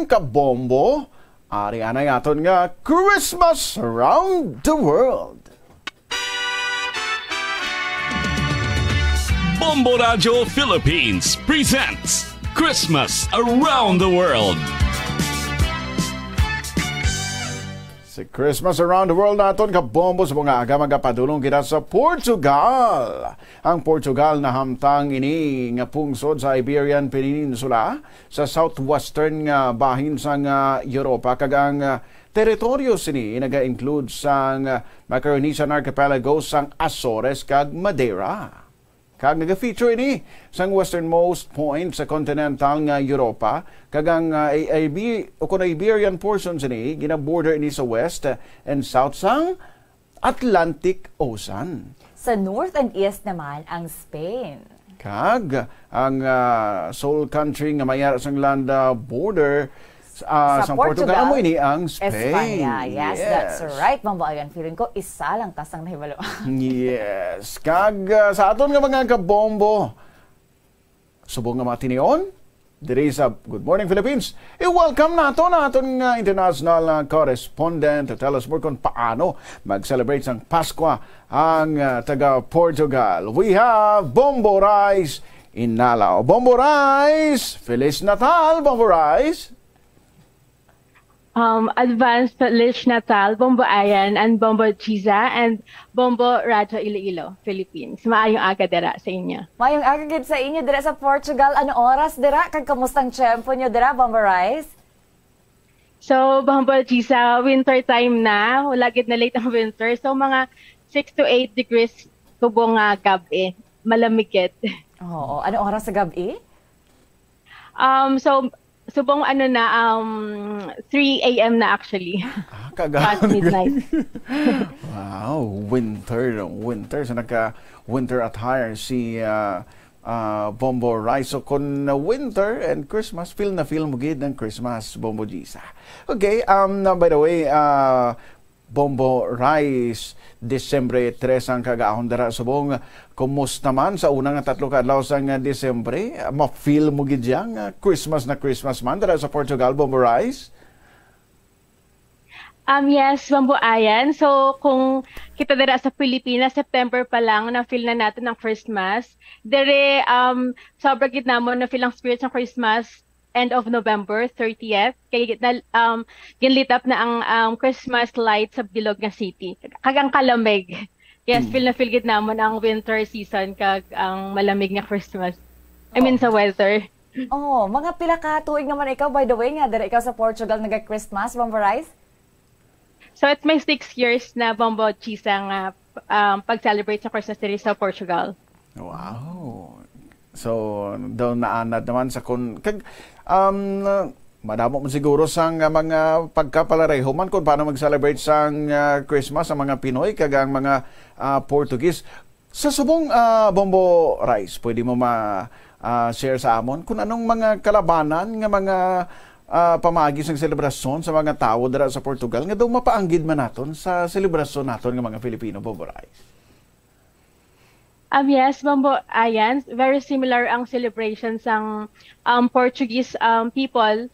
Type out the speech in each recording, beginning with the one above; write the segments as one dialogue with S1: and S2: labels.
S1: Kabombo, ari anay aton nga Christmas around the world.
S2: Bombo Radio Philippines presents Christmas Around the World.
S1: Si Christmas Around the World naton kabombo sa mga aga magapadulong kita sa Portugal. Ang Portugal na hamtang ini nga pungsod sa Iberian Peninsula sa southwestern nga bahin sa Europa kagang teritoryo sini naga-include sang Macaronesian Archipelago sang Azores kag Madeira. Kag naga-feature ini sang westernmost point sa continental nga Europa kagang Iberian portions ini gina-border ini sa west and south sang Atlantic Ocean.
S3: Sa north and east naman ang Spain.
S1: Kag ang sole country nga mayara sang land border sa Portugal mo ini ang Spain.
S3: Espanya. Yes, that's right. Mambayan, feeling ko isa lang kasang nahibalo.
S1: Yes. Kag sa aton nga mga kabombo, subong nga matinion, diri sa Good Morning Philippines, i-welcome nato na aton nga international correspondent to tell us more kung paano mag-celebrate sang Pasko ang taga Portugal. We have Bombo Rice in Nalao. Bombo Rice! Feliz Natal, Bombo Rice!
S4: Advanced Feliz Natal, Bombo Ayan, and Bombo Chiza, and Bombo Radio Iloilo, Philippines. Maayong aga dira sa inyo.
S3: Maayong aga gid sa inyo dira sa Portugal. Ano oras dira? Kag kamustang tiyempo nyo dira, Bombo Rice?
S4: So, Bombo Chiza, winter time na. Wala gid na late ang winter. So, mga 6 to 8 degrees tubong gabi. Malamigit.
S3: Oo. Ano oras sa gabi?
S4: Subong 3 a.m. na actually. Past midnight.
S1: Wow, winter. So nagka-winter attire si Bombo Rice. So kung winter and Christmas, feel mo gid ng Christmas, Bombo Gisa. Okay, by the way, Bombo Rice, Desembre 3 ang kagahon dara subong. Kumusta man sa unang 3 ka adlaw sa Desembre? Ma-feel mo gid yang Christmas man dara sa Portugal, Bombo Rice?
S4: Yes, Bombo Ayan. So, kung kita dira sa Pilipinas, September pa lang, na-feel na natin ang Christmas. Dere, sobra gid namon na-feel ang spirit ng Christmas end of November 30th. Kaya ginlit up na ang Christmas light sa Bilog nga City. Kagang kalamig. Yes, feel gid namon ang winter season kag ang malamig nga Christmas. I mean sa weather.
S3: Oh, mga pila ka tuig naman ikaw, by the way, nga dira ikaw sa Portugal naga-Christmas, Bombo Rice?
S4: So it's my 6 years na Bombo Chisa nga pag-celebrate sa Christmas diri sa Portugal.
S1: Wow. So, doon naanad naman sa madamo mo siguro sang mga pagkapalareho man kung paano mag-celebrate sang Christmas sa mga Pinoy kagang mga Portuguese. Sa subong Bombo Rice, pwede mo ma-share sa amon kung anong mga kalabanan nga mga pamagi sang selebrasyon sa mga tao dira sa Portugal nga daw mapaanggid man naton sa selebrasyon naton nga mga Filipino, Bombo Rice.
S4: Yes, Bombo Ayan. Very similar ang celebrations ng Portuguese people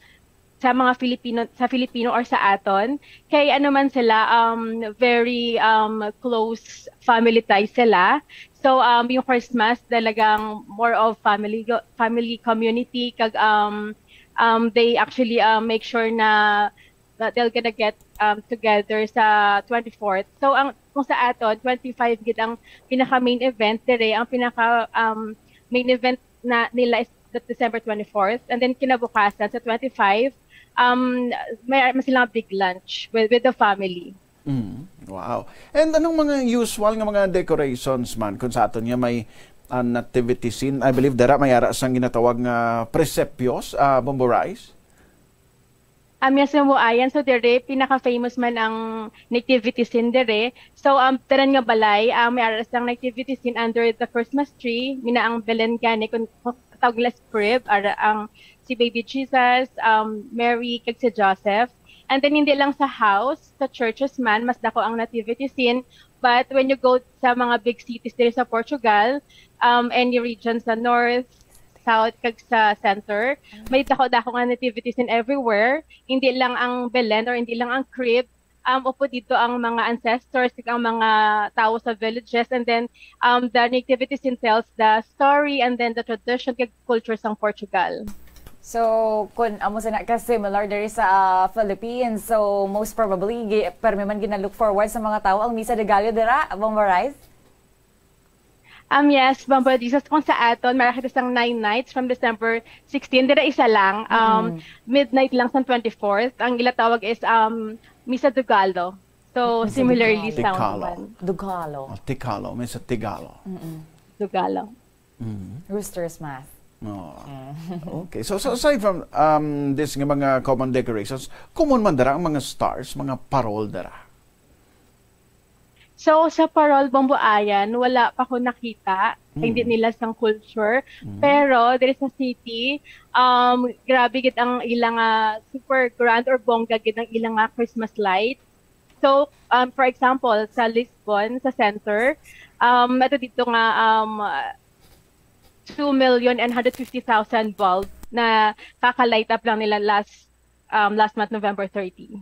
S4: sa mga Filipino or sa aton. Kay ano man sila, very close family ties sila. So yung Christmas talagang more of family community kag they actually make sure na they're gonna get together sa 24th. So kung sa aton 25 gid ang pinaka main event dire, ang pinaka main event na nila is December 24th, and then kinabukasan sa 25 may silang big lunch with the family.
S1: Wow. And anong mga usual nga mga decorations man kung sa aton nga may nativity scene? I believe dara may ara sang ginatawag nga presepios, Bombo Rice.
S4: Yes, Bombo Ayan. So, dere, pinaka-famous man ang nativity scene dere. So, taran nga balay, may aras ang nativity scene under the Christmas tree. Mina ang Belen gani, kung tawag crib, ang si Baby Jesus, Mary, kag si Joseph. And then, hindi lang sa house, sa churches man, mas dako ang nativity scene. But when you go sa mga big cities dere sa Portugal, any regions sa north, south kag sa center. May dako-dako nga nativities in everywhere. Hindi lang ang Belen or hindi lang ang crib. Upo dito ang mga ancestors, ang mga tao sa villages, and then the nativities tells the story and then the tradition kag culture sang Portugal.
S3: So, kung amo sa ka similar there sa Philippines, so most probably, permi man gina-look forward sa mga tao ang Misa de Gallo dira, Bombarais?
S4: Yes, Bamba Jesus, kung sa aton, marakit isang 9 nights from December 16, dira isa lang, midnight lang sa 24th. Ang ilatawag is Misa de Gallo. So, similarly sound naman.
S3: Dugalo.
S1: Ticalo, may sa Tigalo.
S4: Dugalo.
S3: Rooster's Math.
S1: Oh. Okay. So aside from this nga mga common decorations, common man dara ang mga stars, mga parol dara.
S4: So, sa Parol, Bomboayan, wala pa ko nakita. Hindi nila sang culture. Pero, there sa city, grabe gid ang ilang super grand or bongga gid ang ilang Christmas light. So, for example, sa Lisbon, sa center, ito dito nga 2,150,000 bulb na kaka-light up lang nila last month, November 30.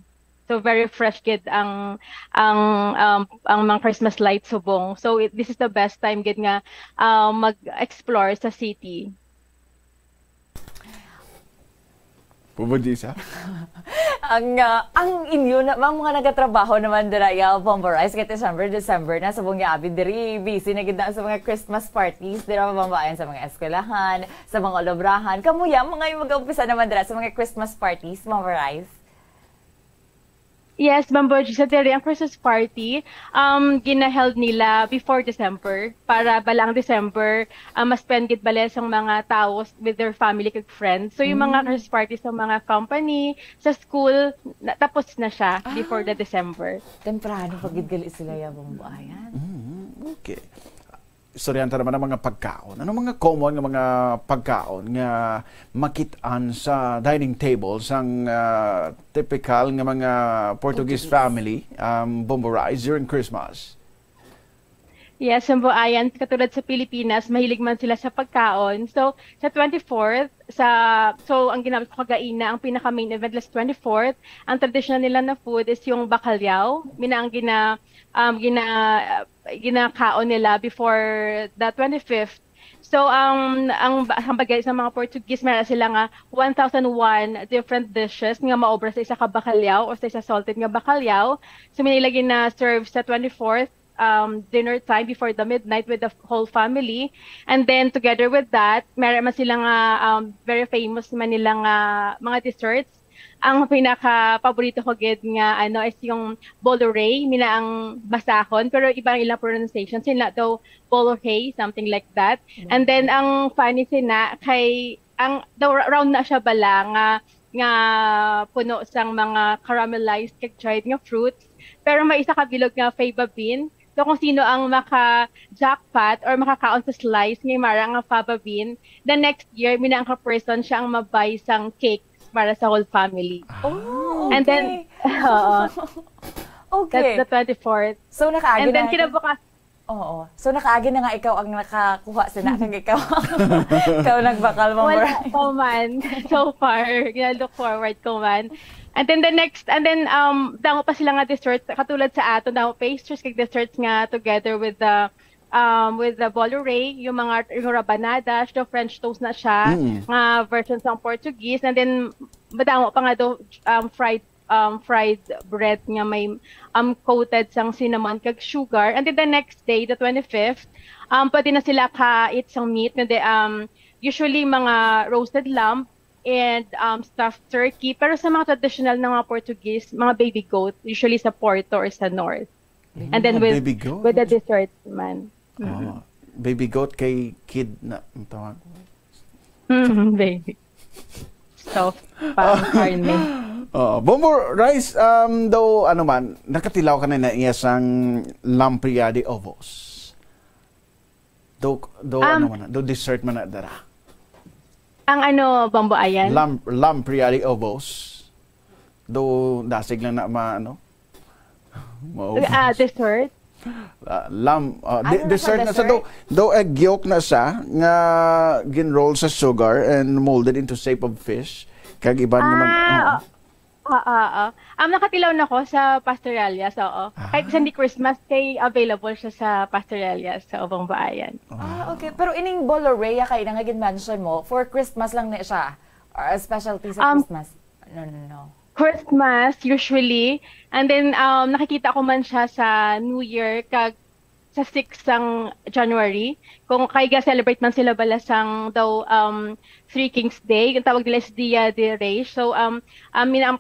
S4: So very fresh gid ang mga Christmas lights subong. So this is the best time gid nga mag-explore sa city.
S1: Pumudisa?
S3: ang inyo na mga nagatrabaho naman dira ya Bombarais kay December na sa bunga abi diri busy na gid na sa mga Christmas parties dira mabambayan sa mga eskwelahan, sa mga lobrahan. Kamuya mga mag-umpisa naman dira sa mga Christmas parties, Bombarais?
S4: Yes, Bamboji, sa diri ang Christmas party, ginaheld nila before December para balang December, ma-spend gid bale sang mga tao with their family kag friends. So yung mga Christmas party sa mga company, sa school, tapos na siya before the December.
S3: Temprano pagid gali sila ya Bombayan.
S1: Okay. Istoryanta naman ang mga pagkaon. Ano mga common nga mga pagkaon nga makitaan sa dining table sang typical nga mga Portuguese family Bomborais during Christmas?
S4: Yes, Bomboayan, katulad sa Pilipinas, mahilig man sila sa pagkaon. So, sa 24th, ang ginamit ko kagaina, ang pinaka-main event last 24th, ang traditional nila na food is yung bacalhau. Mina ang ginakaon nila before the 25th. So, ang bagay sa mga Portuguese, meron sila nga 1,001 different dishes nga maobra sa isa ka bacalhau o sa isa salted nga bacalhau. So, minilagay na serve sa 24th, dinner time before the midnight with the whole family. And then, together with that, meron man silang very famous man nilang mga desserts. Ang pinaka-paborito ko gid nga is yung bolorey, mina ang basahon, pero ibang ilang pronunciation. Sila daw bolorey, something like that. And then, ang funny sina, round na siya bala nga puno sang mga caramelized kag dried nga fruits. Pero may isa ka bilog nga fava bean. So kung sino ang maka-jackpot or makakaon sa slice ng marang nga fava bean, the next year, mina ang ka-person siya ang mabay sang cake para sa whole family.
S3: Oh, okay.
S4: And then,
S3: okay.
S4: That's the 24th.
S3: So nakaagi
S4: And then
S3: na
S4: kinabukas.
S3: Oo. So nakaagi na nga ikaw ang nakakuha sa kag ikaw. Ikaw nagbakal mo.
S4: Wala ko man. So far, look forward ko man. And then damo pa sila nga desserts katulad sa aton, damo pastries kag desserts nga together with the bolorey, yung rabanadas, the French toast na siya, nga versions ng Portuguese, and then madamo pa nga do fried bread nga may coated sang cinnamon kag sugar. And then the next day, the 25th, pwede na sila ka-eat sang meat, and usually mga roasted lamb and stuffed turkey. Pero sa mga traditional na mga Portuguese, mga baby goat, usually sa Porto or sa North. And then with the dessert man.
S1: Baby goat kay kid na ang tawag.
S4: Baby. Soft, parang carne.
S1: Bomborais, though ano man, nakatilaw ka na isang lampria de ovos. Do dessert man na dara.
S4: Ang Bomboayan?
S1: Lampria de ovos. Do dasig lang na dessert? Dessert na sa do egg yolk na siya nga ginroll sa sugar and molded into shape of fish. Kag iban naman.
S4: Nakatilaw na ko sa Pastoralias, oo. Kahit sa hindi Christmas, kay available siya sa Pastoralias sa Ubang Baayan.
S3: Okay. Pero ining Bolorea kayo na nga mention mo, for Christmas lang na siya? Or a specialty sa Christmas? No.
S4: Christmas, usually. And then, nakikita ko man siya sa New Year, kag sa 6 ng January. Kung kaya celebrate man sila balasang daw Three Kings Day, yung tawag nila is Dia de Reyes. So, ang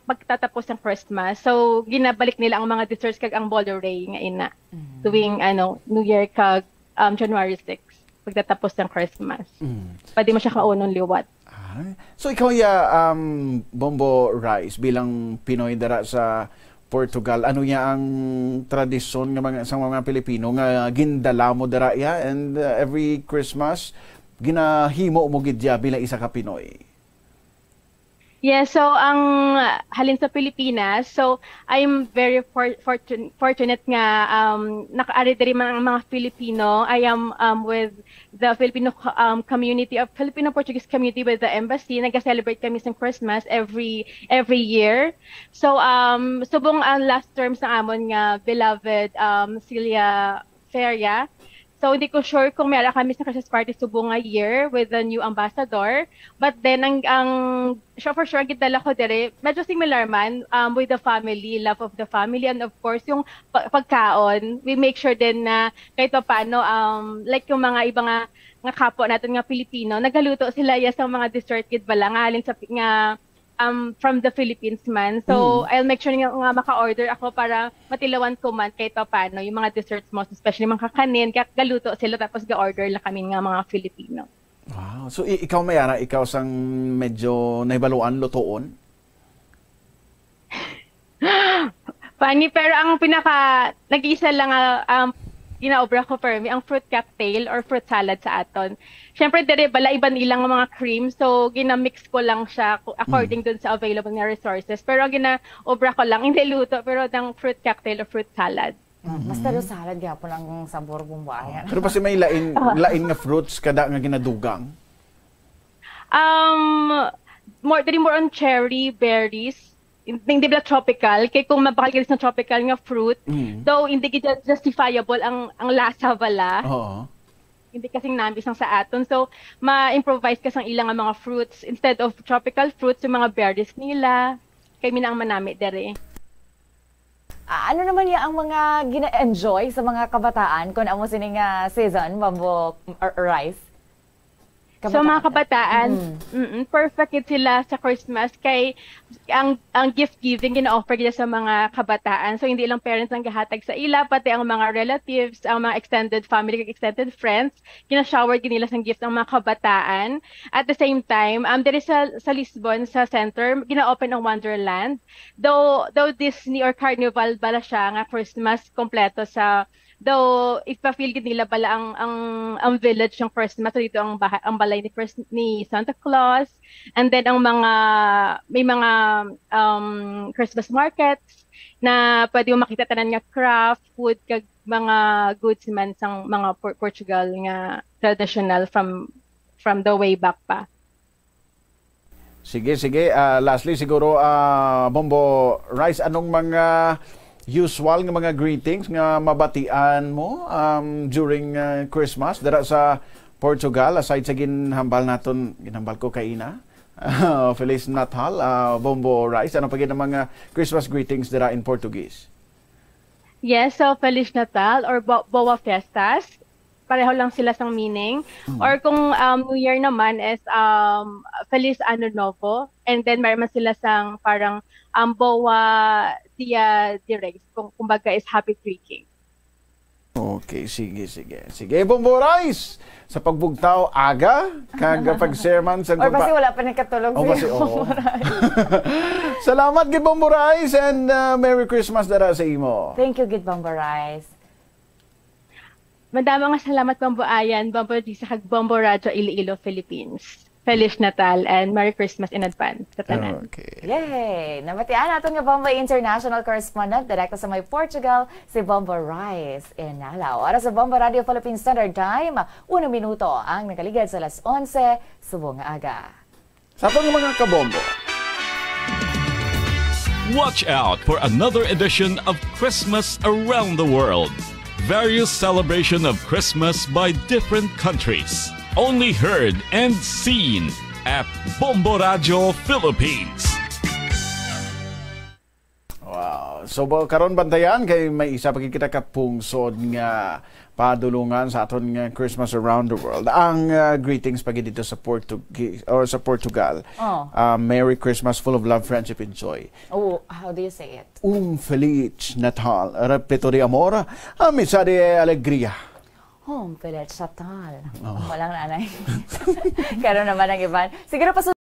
S4: pagtatapos ng Christmas. So, ginabalik nila ang mga desserts kag ang Bolorea nga ina. Tuwing New Year kag January 6, pagtatapos ng Christmas. Pwede mo siya kaunong liwat.
S1: So ikaw Bombo Rice bilang Pinoy dara sa Portugal, ano ya ang tradisyon ng mga Pilipino nga gindala mo dara ya and every Christmas ginahimo mo gid ya bilang isa ka Pinoy?
S4: Yeah, so ang halin sa Pilipinas, so I'm very fortunate nga nakaari diri man ang mga Filipino. I am with the Filipino community of Filipino Portuguese community with the embassy. Nag-celebrate kami sa Christmas every year. So subong ang last terms na amon nga beloved Celia Feria. So, hindi ko sure kung meron kami sa Christmas party subong nga year with the new ambassador. But then, ang for sure, gitala ko dire, medyo similar man with the family, love of the family, and of course, yung pagkaon. We make sure din na kahit pa paano, like yung mga ibang nga kapwa natin nga Pilipino, nagaluto sila sa mga dessert kit bala, nga halin sa from the Philippines man. So, I'll make sure nga maka-order ako para matilawan ko man kahit pa paano yung mga desserts mo, especially mga kakanin, kaya galuto sila tapos ga-order lang kami nga mga Filipino.
S1: Wow. So, ikaw Mayara, ikaw sang medyo nahibaluan lutoon?
S4: Funny, pero ang nag-iisa lang ginaobra ko for me, ang fruit cocktail or fruit salad sa aton. Siyempre, dire bala iban ilang mga cream, so ginamix ko lang siya according dun sa available na resources. Pero ginaobra ko lang, hindi luto, pero ng fruit cocktail or fruit salad.
S3: Basta do salad, gapon ang sabor bumbayan.
S1: Pero kasi may lain nga fruits kada nga ginadugang?
S4: More on cherry, berries, hindi ba tropical, kaya kung mapakagilis ng tropical nga fruit, though hindi justifiable ang lasa bala. Hindi kasing nambis ang sa aton. So, ma-improvise ka sang ilang mga fruits. Instead of tropical fruits, yung mga berries nila, kaya ang manami dere.
S3: Ano naman ang mga gina-enjoy sa mga kabataan kung amo sining season, Bombo Rice?
S4: So mga kabataan, perfect sila sa Christmas kay ang gift giving gina-offer nila sa mga kabataan. So hindi lang parents ang gahatag sa ila, pati ang mga relatives, ang mga extended family, extended friends, gina-shower nila sang gift ang mga kabataan. At the same time, there is sa Lisbon sa center gina-open ang Wonderland. Though Disney or Carnival bala siya nga Christmas kompleto sa. Though, ipa-feel nila pala ang village ng Christmas. So, dito ang balay ni Santa Claus. And then, may mga Christmas markets na pwede mo makita tanan nga craft, food, kag mga goods man sang mga Portugal nga traditional from the way back pa.
S1: Sige. Lastly, siguro, Bombo Rice, anong mga usual nga mga greetings nga mabatian mo during Christmas dara sa Portugal aside sa ginhambal ko kay ina Feliz Natal, Bombo Rice, ano pa gid ang mga Christmas greetings dara in Portuguese?
S4: Yes, so Feliz Natal or Boa Fiestas, pareho lang sila sang meaning. Or kung New Year naman is Feliz Ano Novo, and then mayroon sila sang parang Boa Dia de Reyes, kumbaga is Happy Three Kings.
S1: Okay, sige. Bombo Rice, sa pagbugtaw aga, kag pag-sermon sa
S3: Or basi wala pa nakatulog
S1: si Bombo Rice. Salamat gid Bombo Rice and Merry Christmas dara sa imo.
S3: Thank you gid Bombo Rice.
S4: Madama nga salamat Bombo Ayan, Bombo Disa kag Bombo Radyo Iloilo, Philippines. Feliz Natal and Merry Christmas in advance sa tanan.
S1: Okay.
S3: Yay! Namatian natin nga Bombay International Correspondent direkta sa may Portugal, si Bombo Rice Inalaw. Oras sa Bombo Radio Philippine Standard Time, 1 minuto ang nakaligad sa alas 11 subong aga.
S1: Sa pang mga kabombo.
S2: Watch out for another edition of Christmas Around the World. Various celebration of Christmas by different countries. Only heard and seen at Bombo Radio Philippines.
S1: Wow. So, karon bantayan kay may isa pa kita kapungsod nga padulungan sa aton nga Christmas Around the World. Ang greetings pagi dito sa Portugal. Merry Christmas, full of love, friendship, and joy.
S3: Oh, how do you say it?
S1: Feliz Natal, repleto de amor, misa de alegría.
S3: Feliz Natal. Walang nanay. Karon naman ang iban. Siguro pa